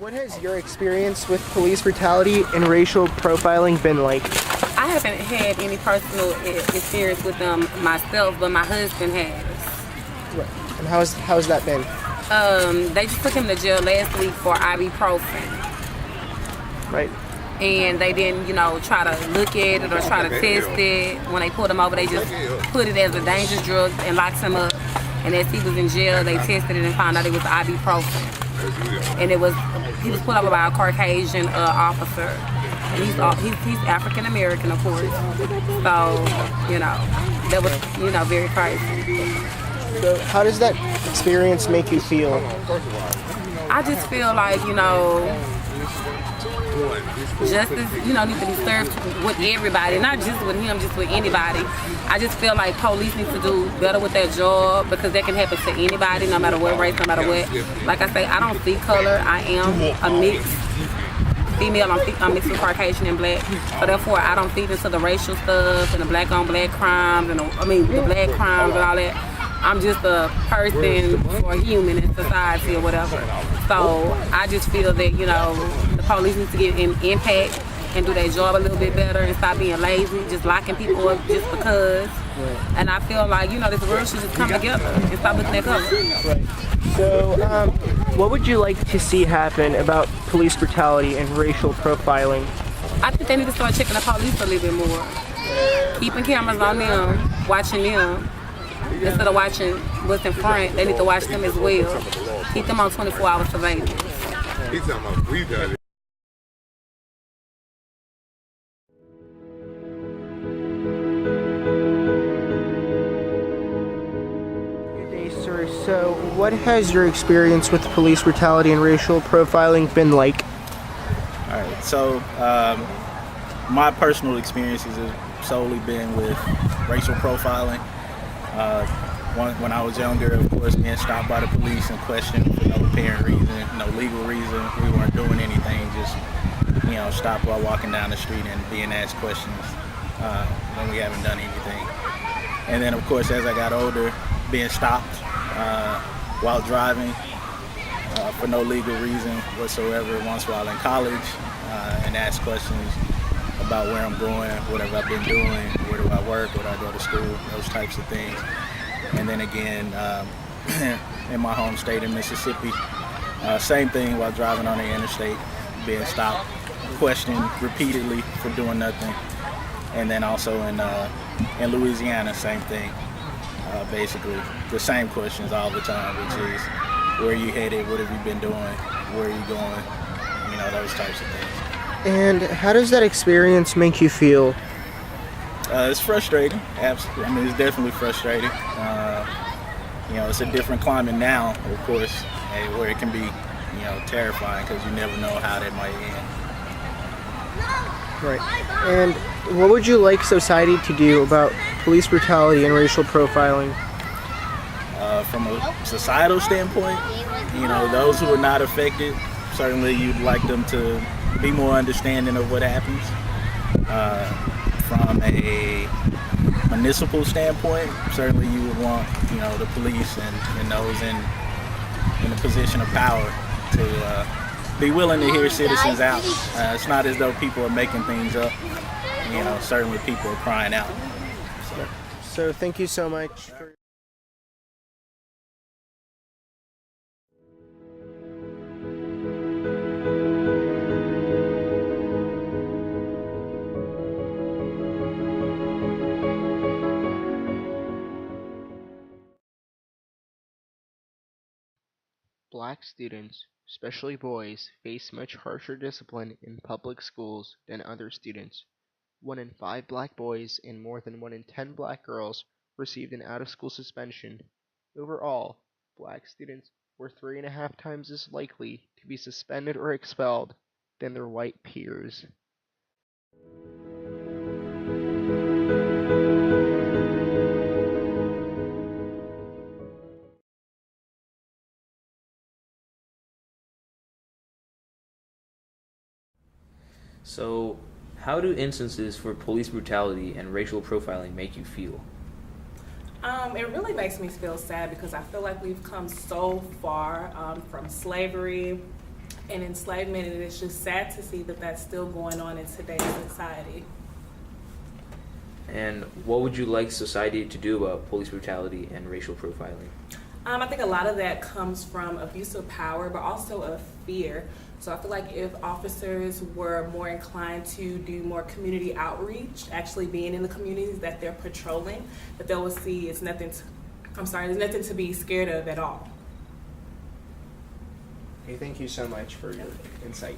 What has your experience with police brutality and racial profiling been like? I haven't had any personal experience with them myself, but my husband has. Right. And how's that been? They just took him to jail last week for ibuprofen. Right. And they didn't, try to look at it or try to test it. When they pulled him over, they just put it as a dangerous drug and locked him up. And as he was in jail, they tested it and found out it was ibuprofen. And he was pulled over by a Caucasian officer. And he's African American, of course. So, that was, very crazy. So how does that experience make you feel? I just feel like, justice, needs to be served with everybody, not just with him, just with anybody. I just feel like police need to do better with their job because that can happen to anybody, no matter what race, no matter what. Like I say, I don't see color. I am a mixed female. I'm mixed with Caucasian and black. So therefore, I don't feed into the racial stuff and the black on black crimes and the black crimes and all that. I'm just a person or a human in society or whatever. So I just feel that, the police need to get an impact and do their job a little bit better and stop being lazy, just locking people up just because. And I feel like, this world should just come together and stop looking at color. Right. So what would you like to see happen about police brutality and racial profiling? I think they need to start checking the police a little bit more. Keeping cameras on them, watching them. Instead of watching what's in front, they need to watch them as well. Keep them on 24-hour surveillance. He's talking about brutality. Good day, sir. So, what has your experience with police brutality and racial profiling been like? All right. So, my personal experiences have solely been with racial profiling. When I was younger, of course, being stopped by the police and questioned for no apparent reason, no legal reason. We weren't doing anything, just, stopped while walking down the street and being asked questions when we haven't done anything. And then, of course, as I got older, being stopped while driving for no legal reason whatsoever, once while in college, and asked questions about where I'm going, what have I been doing, where do I work, where do I go to school, those types of things. And then again, in my home state in Mississippi, same thing while driving on the interstate, being stopped, questioned repeatedly for doing nothing. And then also in Louisiana, same thing. Basically, the same questions all the time, which is, where are you headed, what have you been doing, where are you going, those types of things. And how does that experience make you feel? It's frustrating, absolutely. It's definitely frustrating. It's a different climate now, of course, where it can be, terrifying because you never know how that might end. Right. And what would you like society to do about police brutality and racial profiling? From a societal standpoint, those who are not affected, certainly you'd like them to be more understanding of what happens. From a municipal standpoint, certainly you would want, the police and those in a position of power to be willing to hear citizens out. It's not as though people are making things up. Certainly people are crying out. So thank you so much. Black students, especially boys, face much harsher discipline in public schools than other students. 1 in 5 black boys and more than 1 in 10 black girls received an out-of-school suspension. Overall, black students were 3.5 times as likely to be suspended or expelled than their white peers. So, how do instances for police brutality and racial profiling make you feel? It really makes me feel sad because I feel like we've come so far from slavery and enslavement, and it's just sad to see that that's still going on in today's society. And what would you like society to do about police brutality and racial profiling? I think a lot of that comes from abuse of power, but also of fear. So I feel like if officers were more inclined to do more community outreach, actually being in the communities that they're patrolling, that they will see there's nothing to be scared of at all. Hey, thank you so much for your insight.